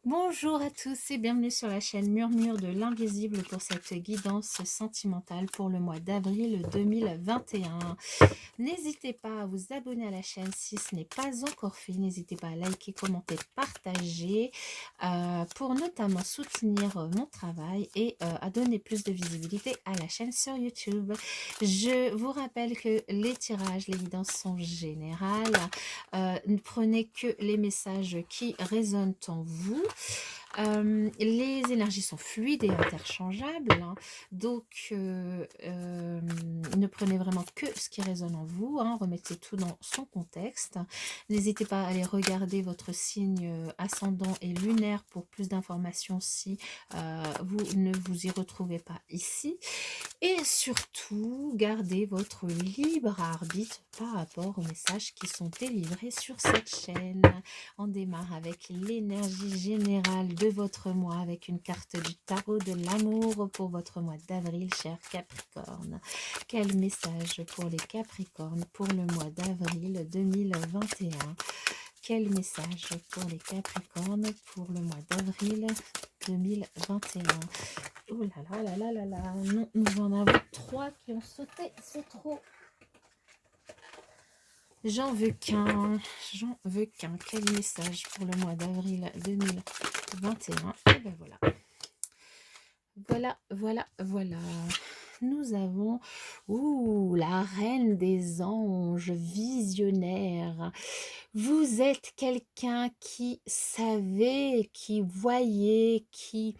Bonjour à tous et bienvenue sur la chaîne Murmure de l'Invisible pour cette guidance sentimentale pour le mois d'avril 2021. N'hésitez pas à vous abonner à la chaîne si ce n'est pas encore fait. N'hésitez pas à liker, commenter, partager pour notamment soutenir mon travail et à donner plus de visibilité à la chaîne sur YouTube. Je vous rappelle que les tirages, les guidances sont générales. Ne prenez que les messages qui résonnent en vous. Les énergies sont fluides et interchangeables, hein, donc ne prenez vraiment que ce qui résonne en vous, hein, remettez tout dans son contexte. N'hésitez pas à aller regarder votre signe ascendant et lunaire pour plus d'informations si vous ne vous y retrouvez pas ici. Et surtout, gardez votre libre arbitre par rapport aux messages qui sont délivrés sur cette chaîne. On démarre avec l'énergie générale de votre mois, avec une carte du tarot de l'amour pour votre mois d'avril, cher Capricorne. Quel message pour les Capricornes pour le mois d'avril 2021? Quel message pour les Capricornes pour le mois d'avril 2021? Oh là là là là là là, non, nous en avons 3 qui ont sauté, c'est trop. J'en veux qu'un, j'en veux qu'un. Quel message pour le mois d'avril 2021? Et ben voilà. Voilà. Nous avons la reine des anges, visionnaire. Vous êtes quelqu'un qui savait, qui voyait, qui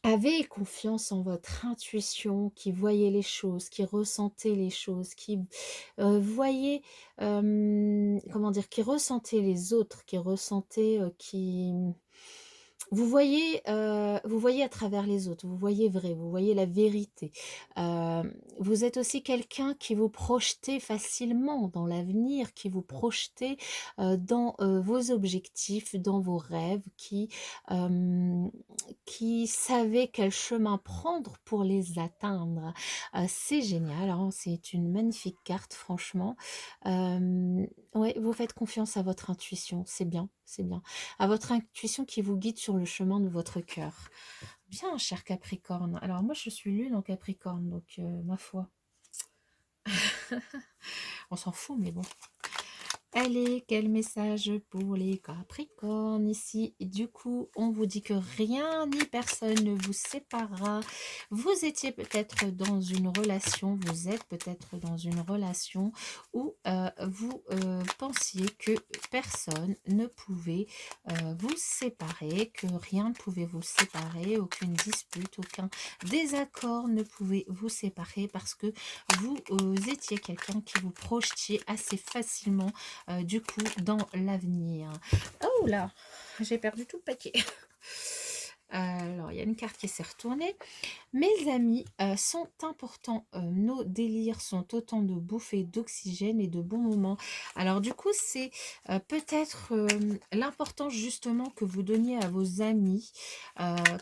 avait confiance en votre intuition, qui voyait les choses, qui ressentait les choses, qui voyait, comment dire, qui ressentait les autres, qui ressentait, qui vous voyez à travers les autres, vous voyez vrai, vous voyez la vérité. Vous êtes aussi quelqu'un qui vous projetez facilement dans l'avenir, qui vous projetez, dans, vos objectifs, dans vos rêves, qui savait quel chemin prendre pour les atteindre. C'est génial, hein, c'est une magnifique carte franchement. Ouais, vous faites confiance à votre intuition, c'est bien, c'est bien. À votre intuition qui vous guide sur le chemin de votre cœur. Bien, cher Capricorne. Alors moi, je suis lune en Capricorne, donc ma foi. On s'en fout, mais bon. Allez, quel message pour les Capricornes ici. Du coup, on vous dit que rien ni personne ne vous séparera. Vous étiez peut-être dans une relation, vous êtes peut-être dans une relation où vous pensiez que personne ne pouvait vous séparer, que rien ne pouvait vous séparer, aucune dispute, aucun désaccord ne pouvait vous séparer parce que vous étiez quelqu'un qui vous projetiez assez facilement du coup dans l'avenir. Oh là, j'ai perdu tout le paquet. Alors, il y a une carte qui s'est retournée. Mes amis sont importants. Nos délires sont autant de bouffées d'oxygène et de bons moments. Alors, du coup, c'est peut-être l'importance justement que vous donniez à vos amis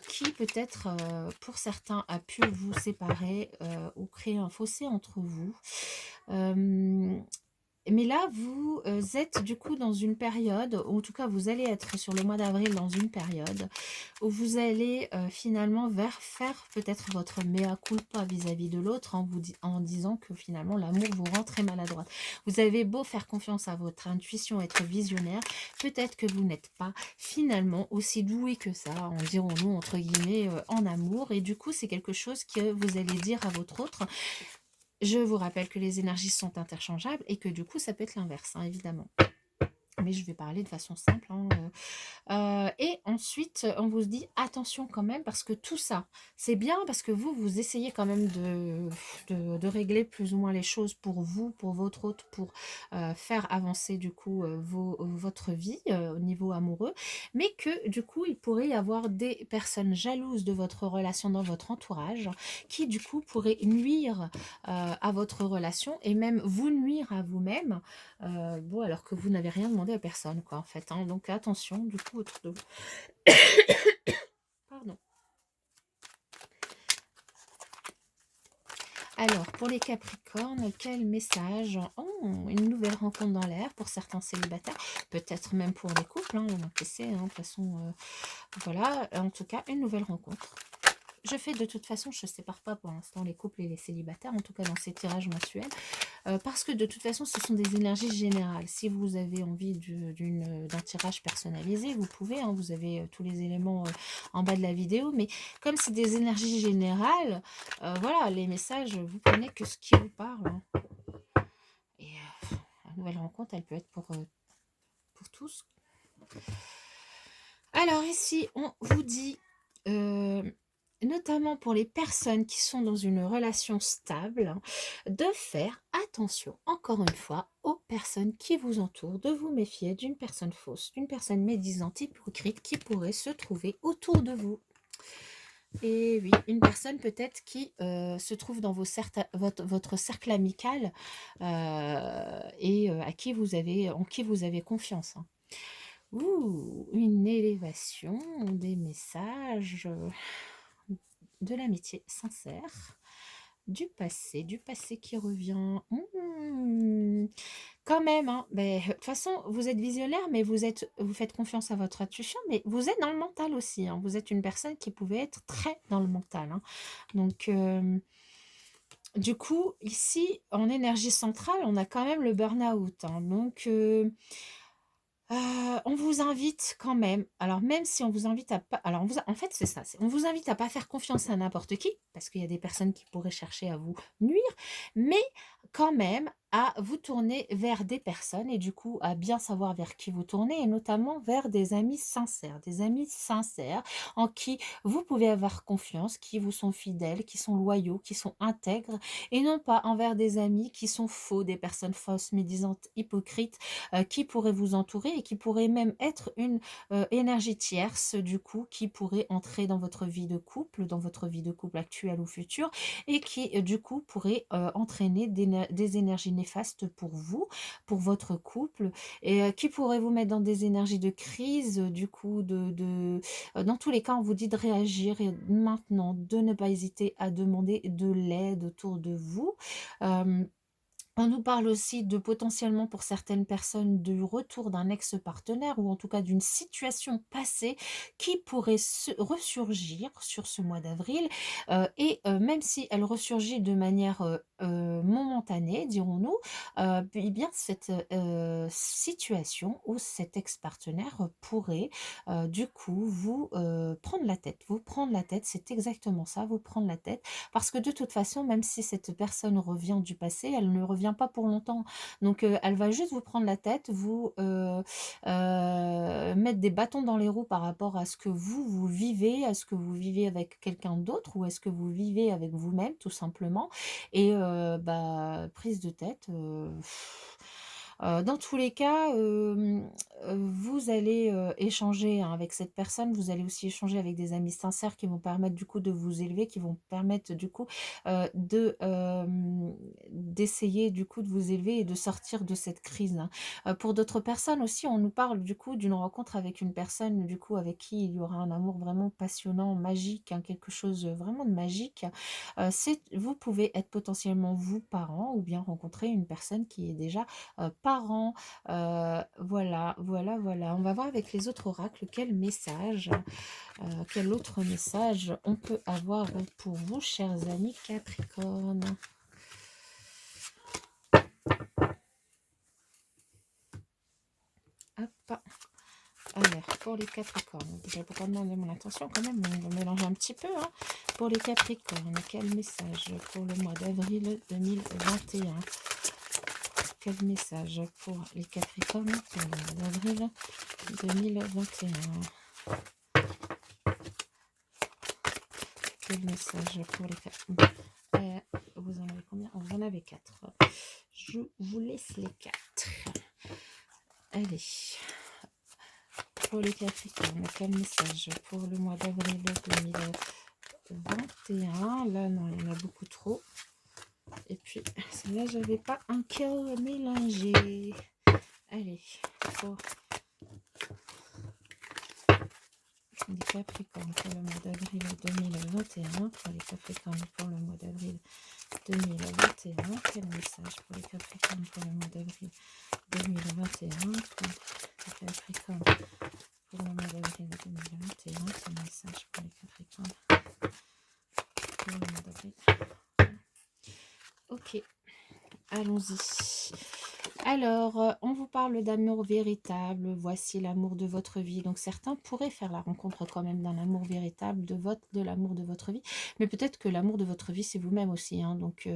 qui peut-être, pour certains, a pu vous séparer ou créer un fossé entre vous. Mais là, vous êtes du coup dans une période, ou en tout cas vous allez être sur le mois d'avril dans une période où vous allez finalement faire peut-être votre mea culpa vis-à-vis de l'autre en disant que finalement l'amour vous rend très maladroite. Vous avez beau faire confiance à votre intuition, être visionnaire, peut-être que vous n'êtes pas finalement aussi doué que ça, en dirons-nous entre guillemets, en amour. Et du coup, c'est quelque chose que vous allez dire à votre autre. Je vous rappelle que les énergies sont interchangeables et que du coup, ça peut être l'inverse, hein, évidemment. Mais je vais parler de façon simple, hein, et ensuite, on vous dit attention quand même parce que tout ça, c'est bien parce que vous essayez quand même de régler plus ou moins les choses pour vous, pour votre hôte, pour faire avancer du coup votre vie au niveau amoureux, mais que du coup, il pourrait y avoir des personnes jalouses de votre relation dans votre entourage qui du coup pourraient nuire à votre relation et même vous nuire à vous-même. Bon, alors que vous n'avez rien demandé à personne, quoi, en fait, hein. Donc attention, du coup, autour de vous. Pardon. Alors, pour les Capricornes, quel message? Oh, une nouvelle rencontre dans l'air pour certains célibataires, peut-être même pour les couples, hein, on en sait, hein, de toute façon, voilà, en tout cas, une nouvelle rencontre. Je fais de toute façon, je ne sépare pas pour l'instant les couples et les célibataires, en tout cas dans ces tirages mensuels, parce que de toute façon, ce sont des énergies générales. Si vous avez envie d'un tirage personnalisé, vous pouvez, hein, vous avez tous les éléments en bas de la vidéo, mais comme c'est des énergies générales, voilà, les messages, vous prenez que ce qui vous parle, hein. Et la nouvelle rencontre, elle peut être pour tous. Alors ici, on vous dit, notamment pour les personnes qui sont dans une relation stable, hein, de faire attention, encore une fois, aux personnes qui vous entourent, de vous méfier d'une personne fausse, d'une personne médisante, hypocrite qui pourrait se trouver autour de vous. Et oui, une personne peut-être qui se trouve dans votre cercle amical et en qui vous avez confiance, hein. Ouh, une élévation, des messages, de l'amitié sincère, du passé qui revient. Quand même, hein, de toute façon, vous êtes visionnaire, mais vous faites confiance à votre intuition, mais vous êtes dans le mental aussi, hein. Vous êtes une personne qui pouvait être très dans le mental, hein. Donc, du coup, ici, en énergie centrale, on a quand même le burn-out, hein. Donc, on vous invite quand même, alors même si on vous invite à pas, alors en fait c'est ça, on vous invite à pas faire confiance à n'importe qui, parce qu'il y a des personnes qui pourraient chercher à vous nuire, mais quand même à vous tourner vers des personnes et du coup à bien savoir vers qui vous tournez et notamment vers des amis sincères en qui vous pouvez avoir confiance, qui vous sont fidèles, qui sont loyaux, qui sont intègres et non pas envers des amis qui sont faux, des personnes fausses, médisantes, hypocrites qui pourrait vous entourer et qui pourrait même être une énergie tierce, du coup, qui pourrait entrer dans votre vie de couple actuelle ou future, et qui, du coup, pourrait entraîner des énergies néfastes pour vous, pour votre couple, et qui pourrait vous mettre dans des énergies de crise, du coup, dans tous les cas, on vous dit de réagir et maintenant, de ne pas hésiter à demander de l'aide autour de vous. Euh, on nous parle aussi de potentiellement pour certaines personnes du retour d'un ex-partenaire ou en tout cas d'une situation passée qui pourrait ressurgir sur ce mois d'avril et même si elle ressurgit de manière momentanée, dirons-nous, eh bien cette situation ou cet ex-partenaire pourrait du coup vous prendre la tête, c'est exactement ça, vous prendre la tête parce que de toute façon, même si cette personne revient du passé, elle ne revient pas pour longtemps. Donc, elle va juste vous prendre la tête, mettre des bâtons dans les roues par rapport à ce que vous vivez, à ce que vous vivez avec quelqu'un d'autre ou est-ce que vous vivez avec vous-même, tout simplement. Et prise de tête. Dans tous les cas, vous allez échanger hein, avec cette personne, vous allez aussi échanger avec des amis sincères qui vont permettre du coup de vous élever, qui vont permettre du coup d'essayer du coup de vous élever et de sortir de cette crise, hein. Pour d'autres personnes aussi, on nous parle du coup d'une rencontre avec une personne du coup avec qui il y aura un amour vraiment passionnant, magique, hein, quelque chose vraiment de magique. Vous pouvez être potentiellement vous parent ou bien rencontrer une personne qui est déjà parent. Voilà, voilà, voilà. On va voir avec les autres oracles quel autre message on peut avoir pour vous, chers amis Capricorne. Hop. Alors, pour les Capricornes, je vais pas demander mon attention quand même, on va mélanger un petit peu. Hein. Pour les Capricornes, quel message pour le mois d'avril 2021? Quel message pour les Capricornes pour le mois d'avril 2021? Quel message pour les Capricornes? Vous en avez combien? Vous en avez 4. Je vous laisse les 4. Allez. Pour les Capricornes, quel message pour le mois d'avril 2021? Là, non, il y en a beaucoup trop. Et puis, là, j'avais pas un cœur mélangé. Allez, pour les Capricornes pour le mois d'avril 2021. Pour les Capricornes pour le mois d'avril 2021. Quel message pour les Capricornes pour le mois d'avril 2021? Pour les Capricornes pour le mois d'avril 2021. Quel message pour les Capricornes pour le mois d'avril? Ok, allons-y. Alors, on vous parle d'amour véritable. Voici l'amour de votre vie. Donc, certains pourraient faire la rencontre quand même d'un amour véritable, de l'amour de votre vie. Mais peut-être que l'amour de votre vie, c'est vous-même aussi, hein. Donc,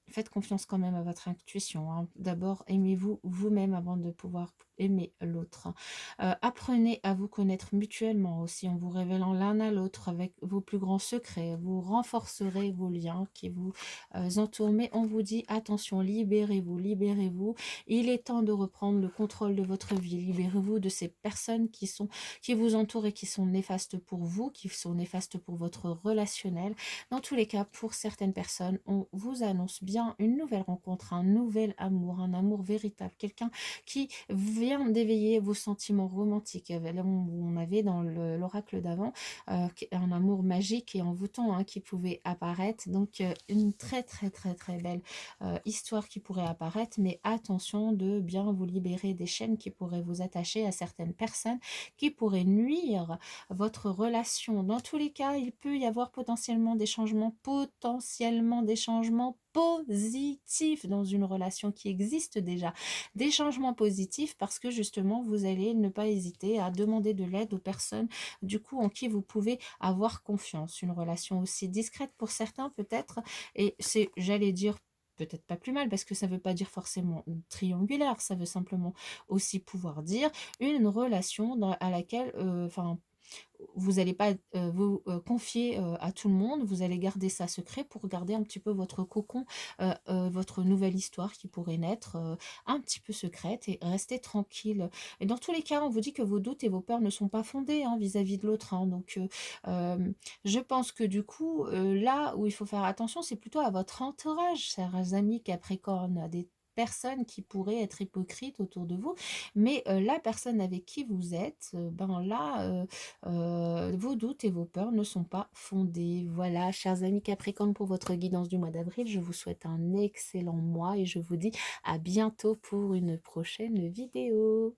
faites confiance quand même à votre intuition, hein. D'abord, aimez-vous vous-même avant de pouvoir aimer l'autre. Apprenez à vous connaître mutuellement aussi en vous révélant l'un à l'autre avec vos plus grands secrets. Vous renforcerez vos liens qui vous entourent. Mais on vous dit attention, libérez-vous, libérez-vous. Il est temps de reprendre le contrôle de votre vie. Libérez-vous de ces personnes qui vous entourent et qui sont néfastes pour vous, qui sont néfastes pour votre relationnel. Dans tous les cas, pour certaines personnes, on vous annonce bien une nouvelle rencontre, un nouvel amour, un amour véritable, quelqu'un qui vient d'éveiller vos sentiments romantiques. Là, on avait dans l'oracle d'avant un amour magique et envoûtant, hein, qui pouvait apparaître. Donc, une très très très très belle histoire qui pourrait apparaître, mais attention de bien vous libérer des chaînes qui pourraient vous attacher à certaines personnes, qui pourraient nuire à votre relation. Dans tous les cas, il peut y avoir potentiellement des changements positifs dans une relation qui existe déjà. Des changements positifs parce que justement, vous allez ne pas hésiter à demander de l'aide aux personnes du coup en qui vous pouvez avoir confiance. Une relation aussi discrète pour certains peut-être, et c'est, j'allais dire, peut-être pas plus mal parce que ça veut pas dire forcément triangulaire, ça veut simplement aussi pouvoir dire une relation à laquelle, enfin, vous n'allez pas vous confier à tout le monde, vous allez garder ça secret pour garder un petit peu votre cocon, votre nouvelle histoire qui pourrait naître un petit peu secrète et rester tranquille. Et dans tous les cas, on vous dit que vos doutes et vos peurs ne sont pas fondés, hein, vis-à-vis de l'autre, hein. Donc, je pense que du coup, là où il faut faire attention, c'est plutôt à votre entourage, chers amis Capricorne, à des personnes qui pourraient être hypocrites autour de vous, mais la personne avec qui vous êtes, ben là, vos doutes et vos peurs ne sont pas fondés. Voilà, chers amis Capricorne, pour votre guidance du mois d'avril, je vous souhaite un excellent mois et je vous dis à bientôt pour une prochaine vidéo.